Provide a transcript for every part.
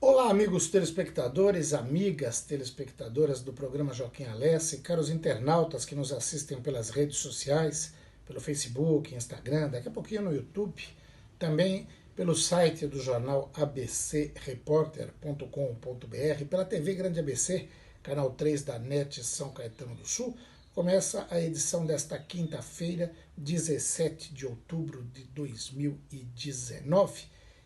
Olá, amigos telespectadores, amigas telespectadoras do programa Joaquim Alessi, caros internautas que nos assistem pelas redes sociais, pelo Facebook, Instagram, daqui a pouquinho no YouTube, também pelo site do jornal abcreporter.com.br, pela TV Grande ABC, canal 3 da NET São Caetano do Sul. Começa a edição desta quinta-feira, 17 de outubro de 2019,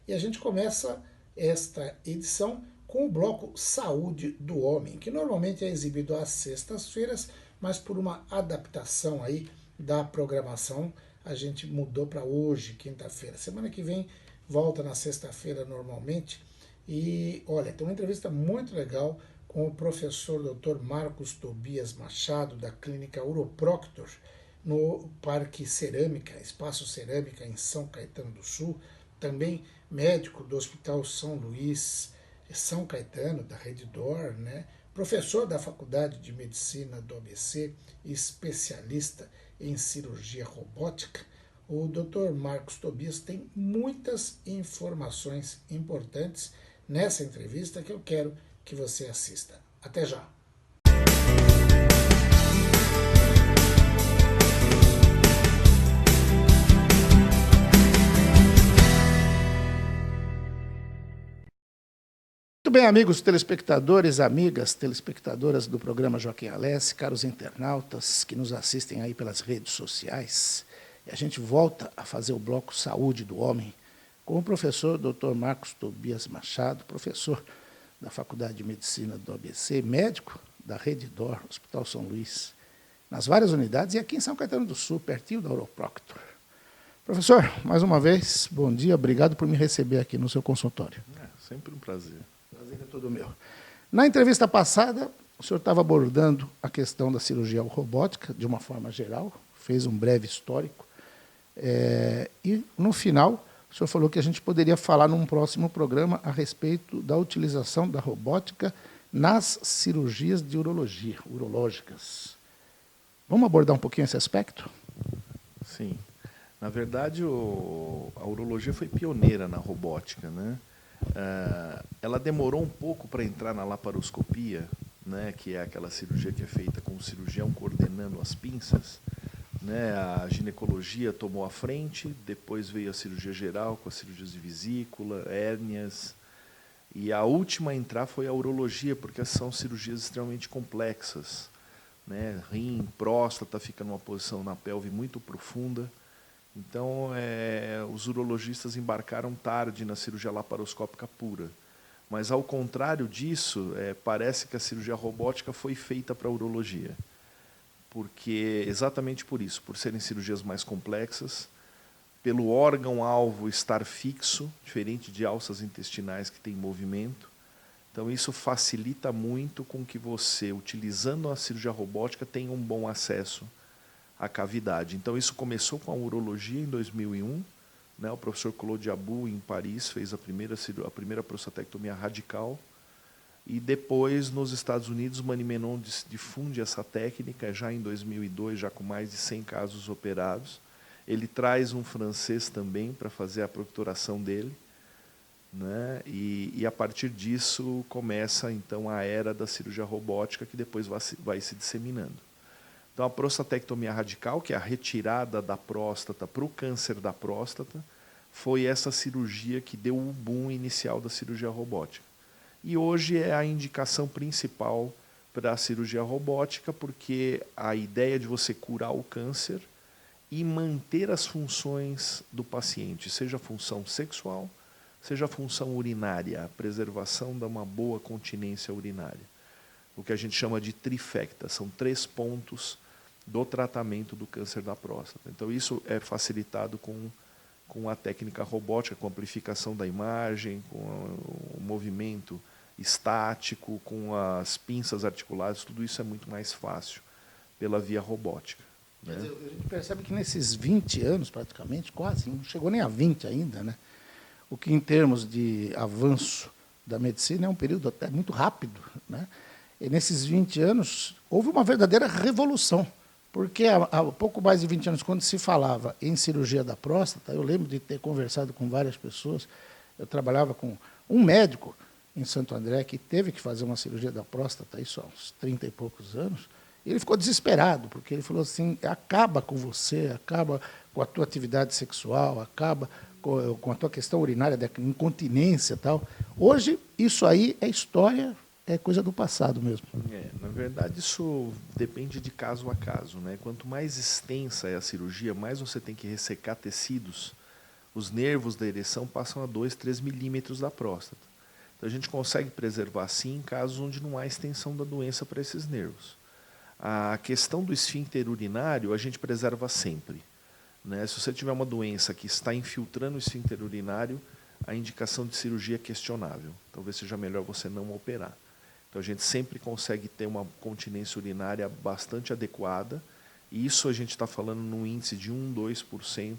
e a gente começa esta edição com o bloco Saúde do Homem, que normalmente é exibido às sextas-feiras, mas por uma adaptação aí da programação, a gente mudou para hoje, quinta-feira. Semana que vem volta na sexta-feira normalmente. E olha, tem uma entrevista muito legal com o professor Dr. Marcos Tobias Machado, da clínica Uroproctor, no Parque Cerâmica, Espaço Cerâmica, em São Caetano do Sul, também médico do Hospital São Luís, São Caetano, da Redditor, né? Professor da Faculdade de Medicina do ABC, especialista em cirurgia robótica. O Dr. Marcos Tobias tem muitas informações importantes nessa entrevista que eu quero que você assista. Até já! Muito bem, amigos telespectadores, amigas telespectadoras do programa Joaquim Alessi, caros internautas que nos assistem aí pelas redes sociais. E a gente volta a fazer o bloco Saúde do Homem com o professor Dr. Marcos Tobias Machado, professor da Faculdade de Medicina do ABC, médico da Redditor, Hospital São Luís, nas várias unidades e aqui em São Caetano do Sul, pertinho da Uroproctor. Professor, mais uma vez, bom dia, obrigado por me receber aqui no seu consultório. Sempre um prazer. Prazer é todo meu. Na entrevista passada, o senhor estava abordando a questão da cirurgia robótica de uma forma geral, fez um breve histórico, e no final o senhor falou que a gente poderia falar num próximo programa a respeito da utilização da robótica nas cirurgias de urológicas. Vamos abordar um pouquinho esse aspecto? Sim. Na verdade, a urologia foi pioneira na robótica, né? Ela demorou um pouco para entrar na laparoscopia, né, que é aquela cirurgia que é feita com o cirurgião coordenando as pinças. Né, a ginecologia tomou a frente, depois veio a cirurgia geral, com as cirurgias de vesícula, hérnias. E a última a entrar foi a urologia, porque são cirurgias extremamente complexas. Né, rim, próstata, fica numa posição na pelve muito profunda. Então, os urologistas embarcaram tarde na cirurgia laparoscópica pura. Mas, ao contrário disso, parece que a cirurgia robótica foi feita para a urologia. Porque, exatamente por isso, por serem cirurgias mais complexas, pelo órgão-alvo estar fixo, diferente de alças intestinais que têm movimento. Então, isso facilita muito com que você, utilizando a cirurgia robótica, tenha um bom acesso à cavidade. Então, isso começou com a urologia em 2001. Né, o professor Claude Abou, em Paris, fez a primeira prostatectomia radical. E depois, nos Estados Unidos, Mani Menon difunde essa técnica, já em 2002, já com mais de 100 casos operados. Ele traz um francês também para fazer a procturação dele. Né, e a partir disso começa então a era da cirurgia robótica, que depois vai se disseminando. Então, a prostatectomia radical, que é a retirada da próstata para o câncer da próstata, foi essa cirurgia que deu o boom inicial da cirurgia robótica. E hoje é a indicação principal para a cirurgia robótica, porque a ideia de você curar o câncer e manter as funções do paciente, seja a função sexual, seja a função urinária, a preservação de uma boa continência urinária. O que a gente chama de trifecta, são 3 pontos do tratamento do câncer da próstata. Então, isso é facilitado com a técnica robótica, com a amplificação da imagem, com o movimento estático, com as pinças articulares, tudo isso é muito mais fácil pela via robótica. Né? Quer dizer, a gente percebe que nesses 20 anos, praticamente, quase, não chegou nem a 20 ainda, né? O que, em termos de avanço da medicina, é um período até muito rápido, né? E nesses 20 anos, houve uma verdadeira revolução. Porque há pouco mais de 20 anos, quando se falava em cirurgia da próstata, eu lembro de ter conversado com várias pessoas. Eu trabalhava com um médico em Santo André que teve que fazer uma cirurgia da próstata, isso há uns 30 e poucos anos. E ele ficou desesperado, porque ele falou assim, acaba com você, acaba com a tua atividade sexual, acaba com a tua questão urinária, da incontinência e tal. Hoje, isso aí é história, é coisa do passado mesmo. Na verdade, isso depende de caso a caso, né? Quanto mais extensa é a cirurgia, mais você tem que ressecar tecidos. Os nervos da ereção passam a 2, 3 milímetros da próstata. Então, a gente consegue preservar, sim, em casos onde não há extensão da doença para esses nervos. A questão do esfíncter urinário, a gente preserva sempre, né? Se você tiver uma doença que está infiltrando o esfíncter urinário, a indicação de cirurgia é questionável. Talvez seja melhor você não operar. Então, a gente sempre consegue ter uma continência urinária bastante adequada, e isso a gente está falando num índice de 1, 2%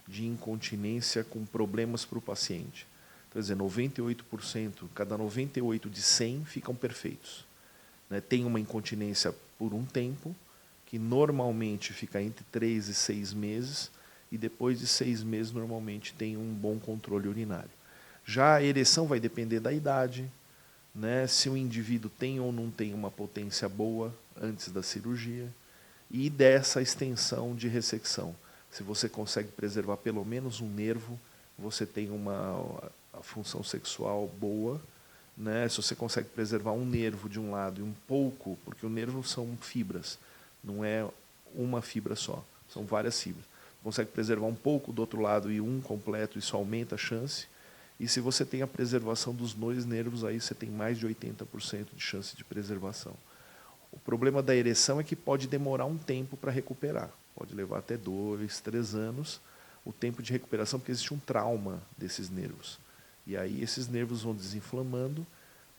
de incontinência com problemas para o paciente. Quer dizer, 98%, cada 98 de 100 ficam perfeitos. Né? Tem uma incontinência por um tempo, que normalmente fica entre 3 e 6 meses, e depois de 6 meses normalmente tem um bom controle urinário. Já a ereção vai depender da idade, né? Se o indivíduo tem ou não tem uma potência boa antes da cirurgia, e dessa extensão de ressecção. Se você consegue preservar pelo menos um nervo, você tem a função sexual boa, né? Se você consegue preservar um nervo de um lado e um pouco, porque o nervo são fibras, não é uma fibra só, são várias fibras. Consegue preservar um pouco do outro lado e um completo, isso aumenta a chance. E se você tem a preservação dos 2 nervos, aí você tem mais de 80% de chance de preservação. O problema da ereção é que pode demorar um tempo para recuperar. Pode levar até 2, 3 anos o tempo de recuperação, porque existe um trauma desses nervos. E aí esses nervos vão desinflamando.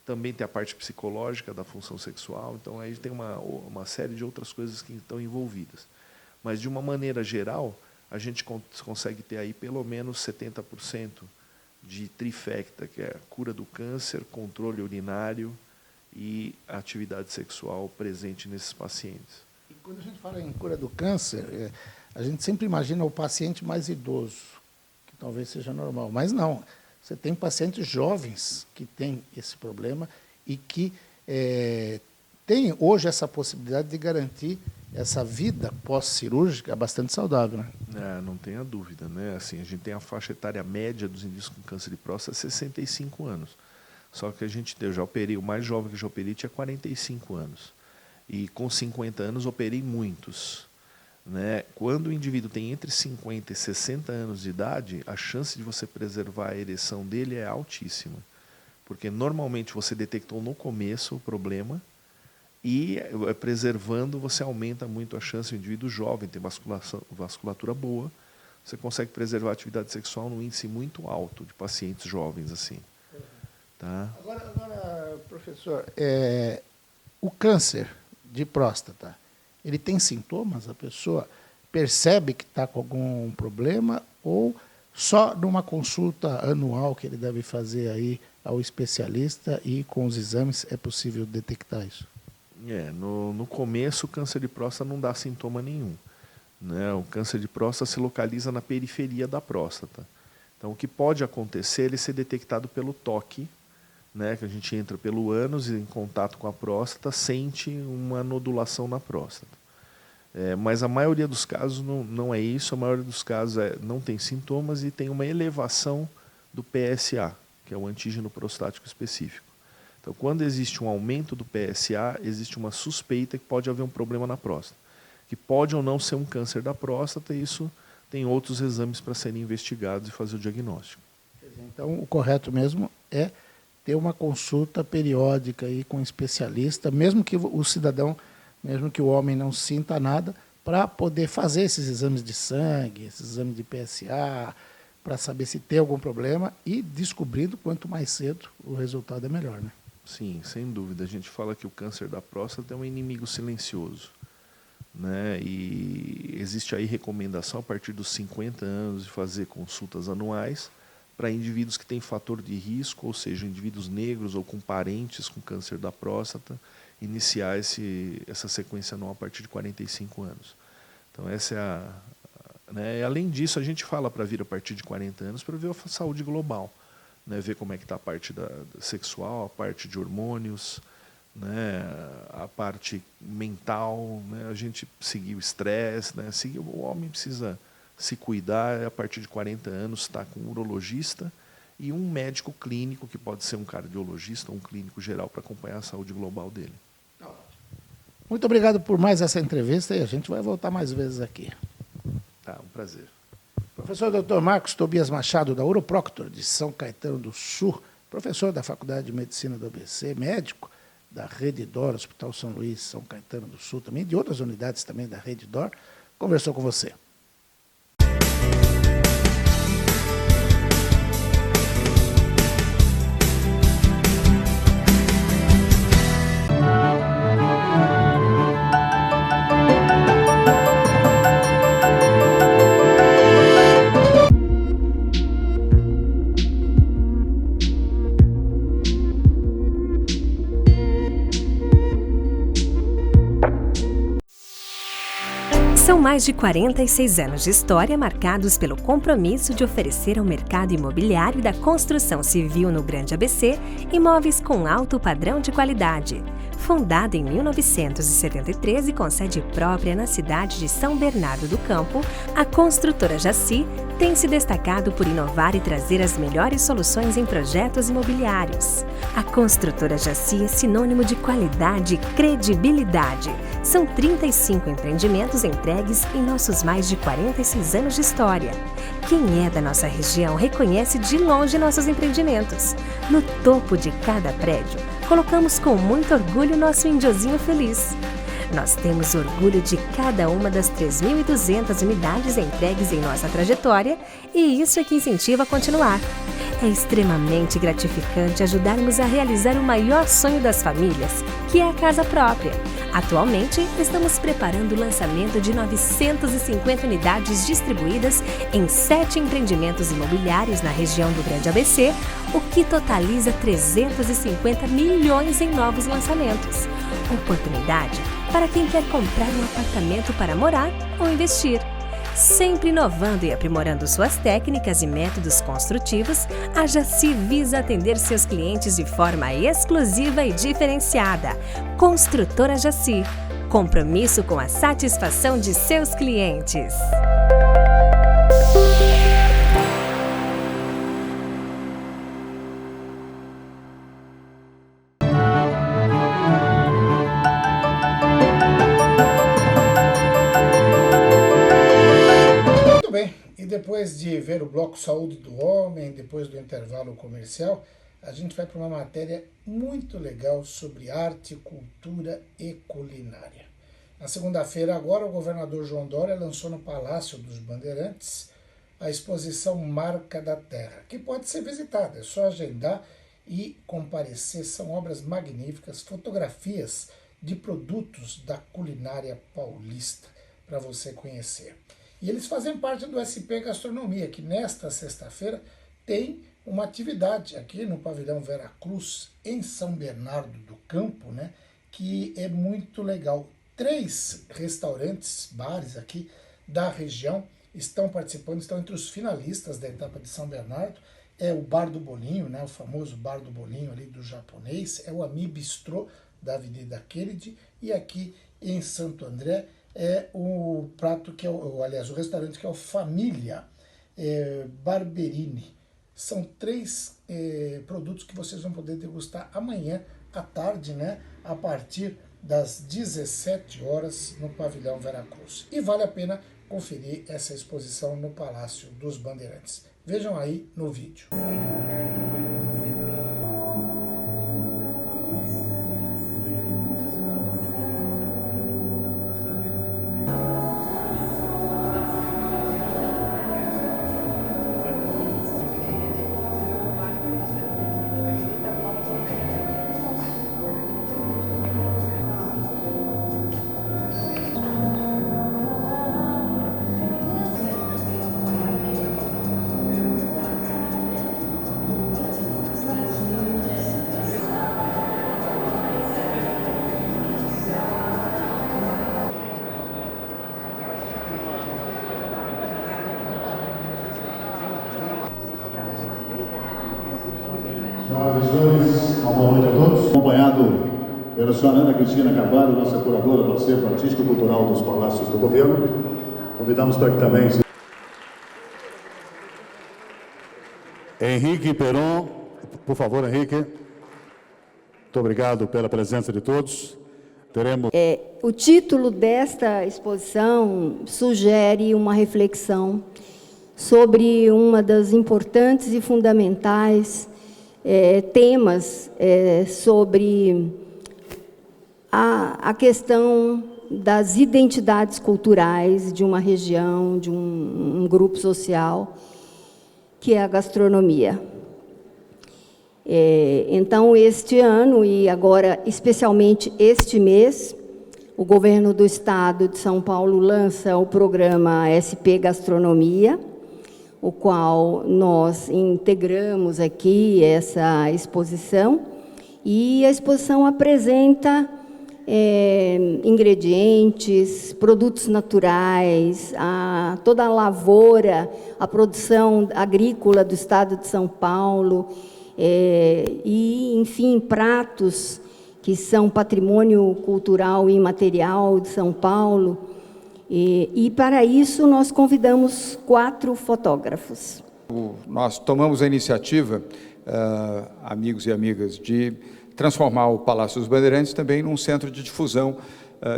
Também tem a parte psicológica da função sexual. Então aí tem uma série de outras coisas que estão envolvidas. Mas de uma maneira geral, a gente consegue ter aí pelo menos 70% de trifecta, que é a cura do câncer, controle urinário e atividade sexual presente nesses pacientes. E quando a gente fala em cura do câncer, a gente sempre imagina o paciente mais idoso, que talvez seja normal, mas não. Você tem pacientes jovens que têm esse problema e que têm hoje essa possibilidade de garantir essa vida pós-cirúrgica bastante saudável, né? Não tenha dúvida, né? Assim, a gente tem a faixa etária média dos indivíduos com câncer de próstata 65 anos. Só que eu já operei, o mais jovem que eu já operei tinha 45 anos. E com 50 anos operei muitos. Né? Quando o indivíduo tem entre 50 e 60 anos de idade, a chance de você preservar a ereção dele é altíssima. Porque normalmente você detectou no começo o problema, e preservando você aumenta muito a chance. O indivíduo jovem tem vasculatura boa, você consegue preservar a atividade sexual num índice muito alto de pacientes jovens assim. Tá? Agora, professor, o câncer de próstata, ele tem sintomas? A pessoa percebe que está com algum problema ou só numa consulta anual que ele deve fazer aí ao especialista e com os exames é possível detectar isso? No começo o câncer de próstata não dá sintoma nenhum. Né? O câncer de próstata se localiza na periferia da próstata. Então o que pode acontecer é ele ser detectado pelo toque, né? Que a gente entra pelo ânus e em contato com a próstata, sente uma nodulação na próstata. Mas a maioria dos casos não é isso, a maioria dos casos não tem sintomas e tem uma elevação do PSA, que é o antígeno prostático específico. Então, quando existe um aumento do PSA, existe uma suspeita que pode haver um problema na próstata, que pode ou não ser um câncer da próstata, e isso tem outros exames para serem investigados e fazer o diagnóstico. Então, o correto mesmo é ter uma consulta periódica aí com um especialista, mesmo que o cidadão, mesmo que o homem não sinta nada, para poder fazer esses exames de sangue, esses exames de PSA, para saber se tem algum problema e descobrindo quanto mais cedo o resultado é melhor, né? Sim, sem dúvida. A gente fala que o câncer da próstata é um inimigo silencioso, né? E existe aí recomendação a partir dos 50 anos de fazer consultas anuais para indivíduos que têm fator de risco, ou seja, indivíduos negros ou com parentes com câncer da próstata, iniciar essa sequência anual a partir de 45 anos. Então, essa é né? Além disso, a gente fala para vir a partir de 40 anos para ver a saúde global, né? Ver como é que está a parte da sexual, a parte de hormônios, né? A parte mental, né? A gente seguir o estresse, né? O homem precisa se cuidar, a partir de 40 anos está com um urologista e um médico clínico, que pode ser um cardiologista ou um clínico geral, para acompanhar a saúde global dele. Muito obrigado por mais essa entrevista e a gente vai voltar mais vezes aqui. Tá, um prazer. Professor Dr. Marcos Tobias Machado, da Uroproctor, de São Caetano do Sul, professor da Faculdade de Medicina do ABC, médico da Rede DOR, Hospital São Luís, São Caetano do Sul, também de outras unidades também da Rede DOR, conversou com você. São mais de 46 anos de história marcados pelo compromisso de oferecer ao mercado imobiliário da construção civil no Grande ABC imóveis com alto padrão de qualidade. Fundada em 1973 e com sede própria na cidade de São Bernardo do Campo, a construtora Jaci tem se destacado por inovar e trazer as melhores soluções em projetos imobiliários. A construtora Jaci é sinônimo de qualidade e credibilidade. São 35 empreendimentos entregues em nossos mais de 46 anos de história. Quem é da nossa região reconhece de longe nossos empreendimentos. No topo de cada prédio, colocamos com muito orgulho nosso indiozinho feliz. Nós temos orgulho de cada uma das 3.200 unidades entregues em nossa trajetória e isso é que incentiva a continuar. É extremamente gratificante ajudarmos a realizar o maior sonho das famílias, que é a casa própria. Atualmente, estamos preparando o lançamento de 950 unidades distribuídas em 7 empreendimentos imobiliários na região do Grande ABC, o que totaliza 350 milhões em novos lançamentos. Oportunidade para quem quer comprar um apartamento para morar ou investir. Sempre inovando e aprimorando suas técnicas e métodos construtivos, a Jaci visa atender seus clientes de forma exclusiva e diferenciada. Construtora Jaci. Compromisso com a satisfação de seus clientes. Depois de ver o bloco Saúde do Homem, depois do intervalo comercial, a gente vai para uma matéria muito legal sobre arte, cultura e culinária. Na segunda-feira agora, o governador João Dória lançou no Palácio dos Bandeirantes a exposição Marca da Terra, que pode ser visitada, é só agendar e comparecer. São obras magníficas, fotografias de produtos da culinária paulista para você conhecer. E eles fazem parte do SP Gastronomia, que nesta sexta-feira tem uma atividade aqui no Pavilhão Veracruz, em São Bernardo do Campo, né, que é muito legal. 3 restaurantes, bares aqui da região estão participando, estão entre os finalistas da etapa de São Bernardo. É o Bar do Bolinho, né, o famoso Bar do Bolinho ali do japonês, é o Ami Bistrô da Avenida Kennedy, e aqui em Santo André é o prato que é, o restaurante que é o Família Barberini. São 3 produtos que vocês vão poder degustar amanhã à tarde, né, a partir das 17 horas no Pavilhão Veracruz. E vale a pena conferir essa exposição no Palácio dos Bandeirantes. Vejam aí no vídeo. Acompanhado pela senhora Ana Cristina Carvalho, nossa curadora do Acervo Artístico e Cultural dos Palácios do Governo. Convidamos para que também... Henrique Peron, por favor, Henrique. Muito obrigado pela presença de todos. Teremos... O título desta exposição sugere uma reflexão sobre uma das importantes e fundamentais temas sobre a questão das identidades culturais de uma região, de um grupo social, que é a gastronomia. Então, este ano, e agora especialmente este mês, o Governo do Estado de São Paulo lança o programa SP Gastronomia, o qual nós integramos aqui essa exposição, e a exposição apresenta ingredientes, produtos naturais, toda a lavoura, a produção agrícola do Estado de São Paulo, e, enfim, pratos que são patrimônio cultural e imaterial de São Paulo. E para isso, nós convidamos 4 fotógrafos. Nós tomamos a iniciativa, amigos e amigas, de transformar o Palácio dos Bandeirantes também num centro de difusão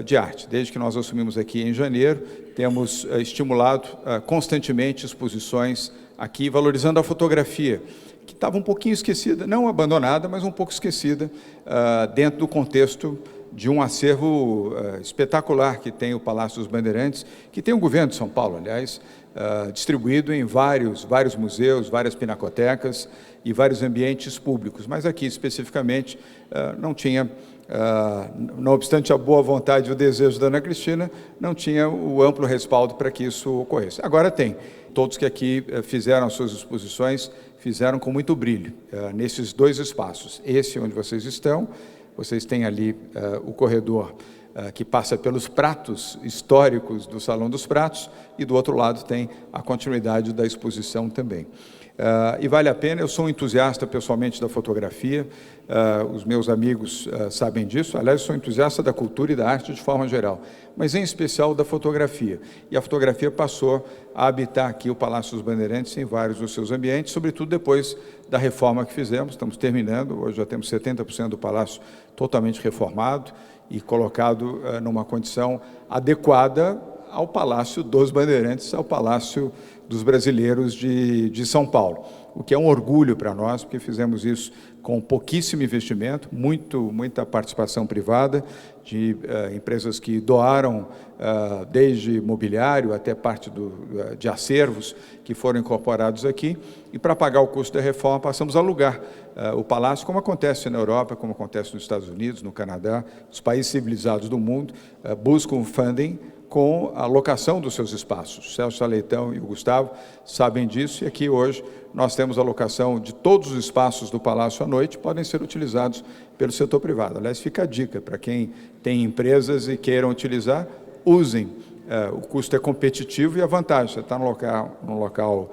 de arte. Desde que nós assumimos aqui em janeiro, temos estimulado constantemente exposições aqui, valorizando a fotografia, que estava um pouquinho esquecida, não abandonada, mas um pouco esquecida, dentro do contexto de um acervo espetacular que tem o Palácio dos Bandeirantes, que tem o governo de São Paulo, aliás, distribuído em vários museus, várias pinacotecas e vários ambientes públicos. Mas aqui, especificamente, não tinha, não obstante a boa vontade e o desejo da Ana Cristina, não tinha o amplo respaldo para que isso ocorresse. Agora tem. Todos que aqui fizeram as suas exposições, fizeram com muito brilho, nesses 2 espaços. Esse onde vocês estão, vocês têm ali o corredor que passa pelos pratos históricos do Salão dos Pratos, e do outro lado tem a continuidade da exposição também. E vale a pena, eu sou um entusiasta pessoalmente da fotografia, os meus amigos sabem disso, aliás, eu sou entusiasta da cultura e da arte de forma geral, mas em especial da fotografia. E a fotografia passou a habitar aqui o Palácio dos Bandeirantes em vários dos seus ambientes, sobretudo depois da reforma que fizemos, estamos terminando, hoje já temos 70% do Palácio totalmente reformado e colocado numa condição adequada ao Palácio dos Bandeirantes, ao Palácio dos Brasileiros de São Paulo, o que é um orgulho para nós, porque fizemos isso com pouquíssimo investimento, muita participação privada, de empresas que doaram desde mobiliário até parte de acervos que foram incorporados aqui, e para pagar o custo da reforma passamos a alugar o palácio, como acontece na Europa, como acontece nos Estados Unidos, no Canadá, os países civilizados do mundo buscam funding com a locação dos seus espaços. O Celso Leitão e o Gustavo sabem disso, e aqui hoje nós temos a locação de todos os espaços do Palácio à noite, podem ser utilizados pelo setor privado. Aliás, fica a dica para quem tem empresas e queiram utilizar, usem. O custo é competitivo e a vantagem, você está num local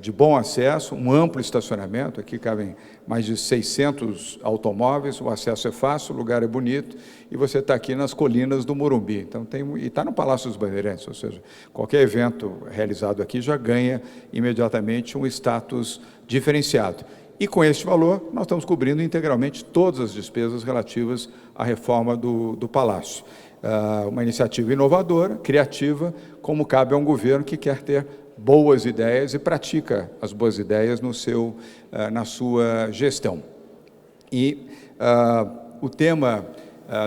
de bom acesso, um amplo estacionamento, aqui cabem mais de 600 automóveis, o acesso é fácil, o lugar é bonito, e você está aqui nas colinas do Morumbi, então e está no Palácio dos Bandeirantes, ou seja, qualquer evento realizado aqui já ganha imediatamente um status diferenciado. E com este valor, nós estamos cobrindo integralmente todas as despesas relativas à reforma do Palácio. Uma iniciativa inovadora, criativa, como cabe a um governo que quer ter boas ideias e pratica as boas ideias na sua gestão. E o tema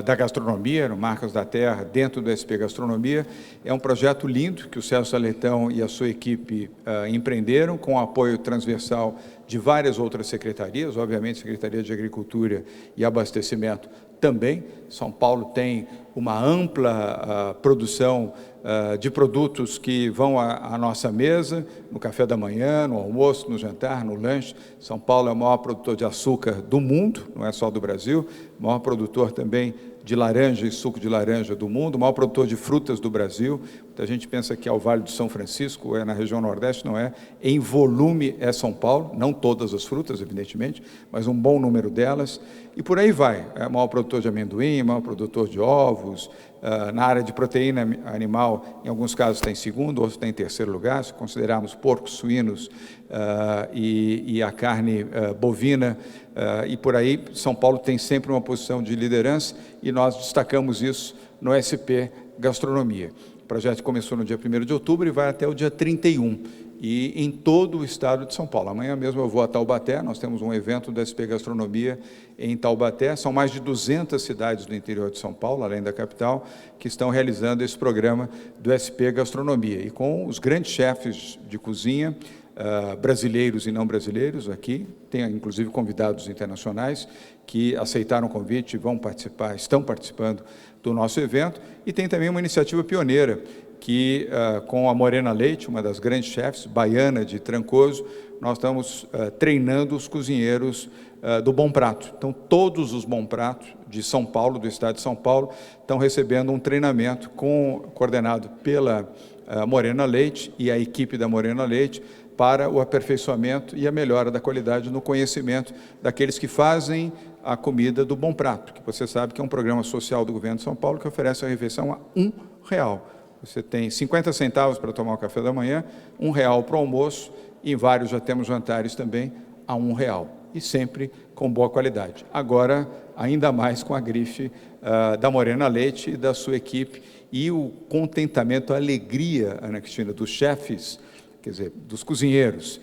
da gastronomia, no Marcas da Terra, dentro do SP Gastronomia, é um projeto lindo que o Celso Leitão e a sua equipe empreenderam, com o apoio transversal de várias outras secretarias, obviamente Secretaria de Agricultura e Abastecimento também, São Paulo tem uma ampla produção de produtos que vão à nossa mesa, no café da manhã, no almoço, no jantar, no lanche. São Paulo é o maior produtor de açúcar do mundo, não é só do Brasil, o maior produtor também de laranja e suco de laranja do mundo, o maior produtor de frutas do Brasil. Muita gente pensa que é o Vale do São Francisco, é na região Nordeste, não é. Em volume é São Paulo, não todas as frutas, evidentemente, mas um bom número delas. E por aí vai, é o maior produtor de amendoim, o maior produtor de ovos. Na área de proteína animal, em alguns casos está em segundo, outros está em terceiro lugar, se considerarmos porcos, suínos e a carne bovina, e por aí, São Paulo tem sempre uma posição de liderança, e nós destacamos isso no SP Gastronomia. O projeto começou no dia 1º de outubro e vai até o dia 31, e em todo o estado de São Paulo. Amanhã mesmo eu vou a Taubaté, nós temos um evento do SP Gastronomia em Taubaté. São mais de 200 cidades do interior de São Paulo, além da capital, que estão realizando esse programa do SP Gastronomia, e com os grandes chefes de cozinha, brasileiros e não brasileiros aqui, tem inclusive convidados internacionais que aceitaram o convite e vão participar, estão participando do nosso evento, e tem também uma iniciativa pioneira, que com a Morena Leite, uma das grandes chefes, baiana de Trancoso, nós estamos treinando os cozinheiros do Bom Prato. Então, todos os Bom Pratos de São Paulo, do estado de São Paulo, estão recebendo um treinamento coordenado pela Morena Leite e a equipe da Morena Leite, para o aperfeiçoamento e a melhora da qualidade no conhecimento daqueles que fazem a comida do Bom Prato, que você sabe que é um programa social do governo de São Paulo que oferece a refeição a R$1. Você tem 50 centavos para tomar o café da manhã, R$1 para o almoço, e em vários já temos jantares também a R$1, e sempre com boa qualidade. Agora, ainda mais com a grife da Morena Leite e da sua equipe, e o contentamento, a alegria, Ana Cristina, dos chefes, quer dizer, dos cozinheiros,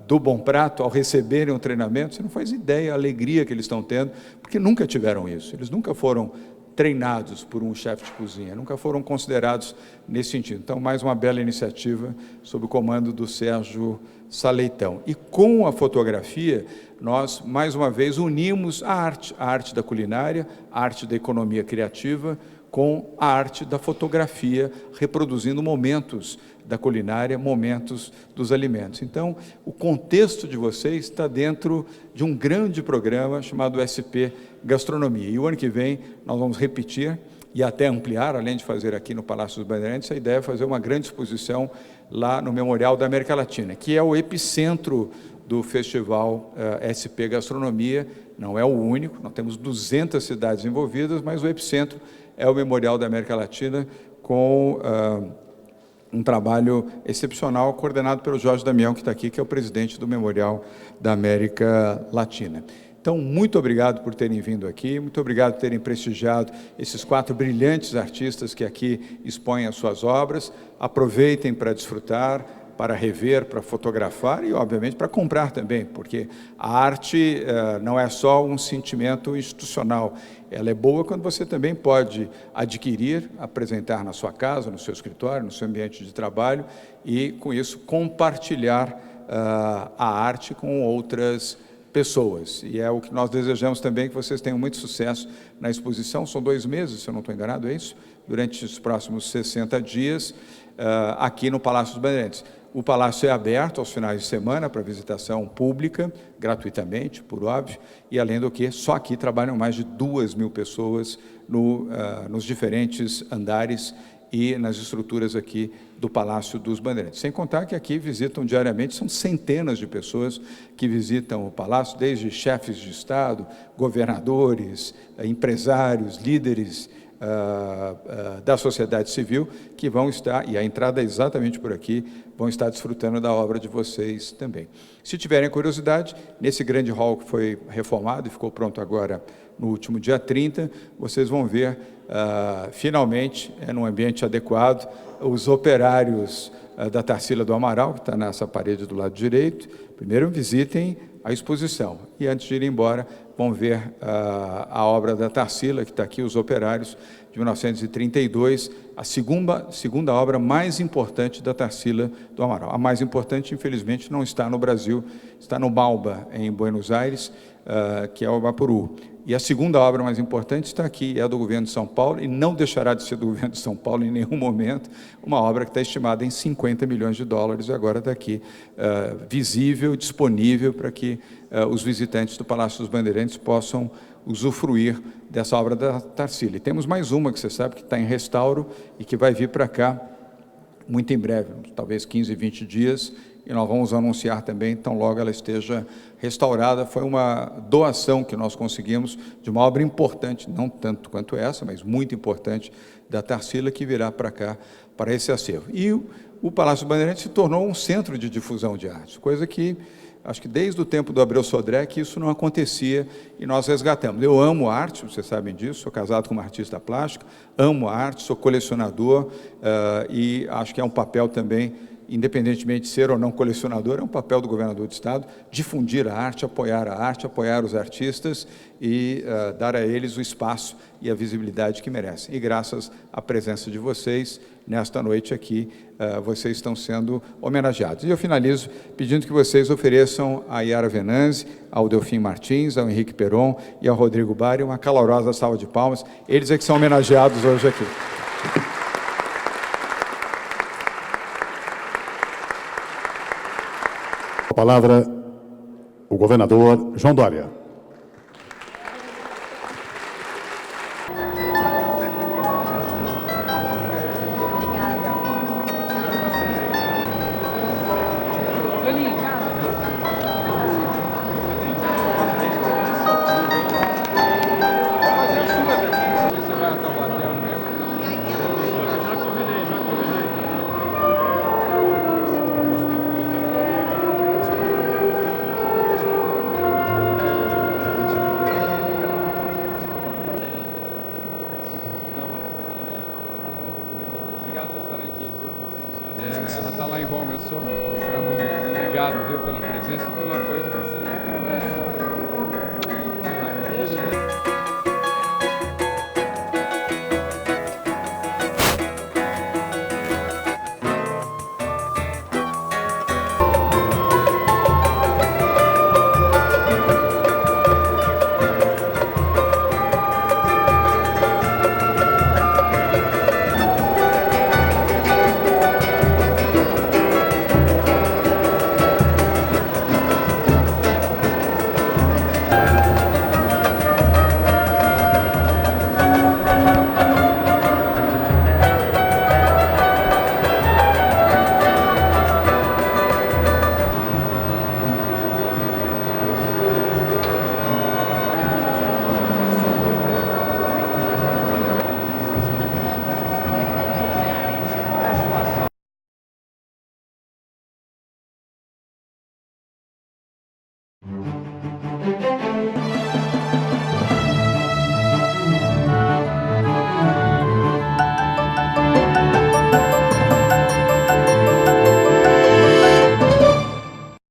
do Bom Prato, ao receberem um treinamento, você não faz ideia a alegria que eles estão tendo, porque nunca tiveram isso, eles nunca foram treinados por um chefe de cozinha, nunca foram considerados nesse sentido. Então, mais uma bela iniciativa sob o comando do Sérgio Saleitão. E com a fotografia, nós, mais uma vez, unimos a arte da culinária, a arte da economia criativa, com a arte da fotografia, reproduzindo momentos da culinária, momentos dos alimentos. Então, o contexto de vocês está dentro de um grande programa chamado SP Gastronomia. E o ano que vem nós vamos repetir e até ampliar, além de fazer aqui no Palácio dos Bandeirantes, a ideia é fazer uma grande exposição lá no Memorial da América Latina, que é o epicentro do Festival SP Gastronomia. Não é o único, nós temos 200 cidades envolvidas, mas o epicentro é o Memorial da América Latina, com um trabalho excepcional, coordenado pelo Jorge Damião, que está aqui, que é o presidente do Memorial da América Latina. Então, muito obrigado por terem vindo aqui, muito obrigado por terem prestigiado esses 4 brilhantes artistas que aqui expõem as suas obras. Aproveitem para desfrutar, para rever, para fotografar e, obviamente, para comprar também, porque a arte não é só um sentimento institucional, ela é boa quando você também pode adquirir, apresentar na sua casa, no seu escritório, no seu ambiente de trabalho e, com isso, compartilhar a arte com outras pessoas. E é o que nós desejamos também, que vocês tenham muito sucesso na exposição. São 2 meses, se eu não estou enganado, é isso? Durante os próximos 60 dias, aqui no Palácio dos Bandeirantes. O Palácio é aberto aos finais de semana para visitação pública, gratuitamente, por óbvio, e além do que, só aqui trabalham mais de 2.000 pessoas nos diferentes andares e nas estruturas aqui do Palácio dos Bandeirantes. Sem contar que aqui visitam diariamente, são centenas de pessoas que visitam o Palácio, desde chefes de Estado, governadores, empresários, líderes da sociedade civil, que vão estar, e a entrada é exatamente por aqui, vão estar desfrutando da obra de vocês também. Se tiverem curiosidade, nesse grande hall que foi reformado e ficou pronto agora no último dia 30, vocês vão ver, finalmente, num ambiente adequado, os operários da Tarsila do Amaral, que está nessa parede do lado direito. Primeiro visitem a exposição e, antes de ir embora, vão ver a obra da Tarsila, que está aqui, Os Operários, de 1932, a segunda obra mais importante da Tarsila do Amaral. A mais importante, infelizmente, não está no Brasil, está no Malba, em Buenos Aires, que é o Vaporú. E a segunda obra mais importante está aqui, é do governo de São Paulo, e não deixará de ser do governo de São Paulo em nenhum momento, uma obra que está estimada em 50 milhões de dólares, e agora está aqui visível, disponível para que os visitantes do Palácio dos Bandeirantes possam usufruir dessa obra da Tarsila. E temos mais uma que você sabe que está em restauro e que vai vir para cá muito em breve, talvez 15, 20 dias, e nós vamos anunciar também, tão logo ela esteja restaurada. Foi uma doação que nós conseguimos de uma obra importante, não tanto quanto essa, mas muito importante, da Tarsila, que virá para cá, para esse acervo. E o Palácio Bandeirantes se tornou um centro de difusão de arte, coisa que, acho que desde o tempo do Abreu Sodré, que isso não acontecia, e nós resgatamos. Eu amo arte, vocês sabem disso, sou casado com uma artista plástica, amo a arte, sou colecionador, e acho que é um papel também, independentemente de ser ou não colecionador, é um papel do governador do Estado difundir a arte, apoiar os artistas e dar a eles o espaço e a visibilidade que merecem. E graças à presença de vocês, nesta noite aqui, vocês estão sendo homenageados. E eu finalizo pedindo que vocês ofereçam a Yara Venanzi, ao Delfim Martins, ao Henrique Peron e ao Rodrigo Bari uma calorosa salva de palmas. Eles é que são homenageados hoje aqui. A palavra, o governador João Dória. Ela está lá em Roma, eu sou. Obrigado, viu, pela presença e pelo apoio de vocês.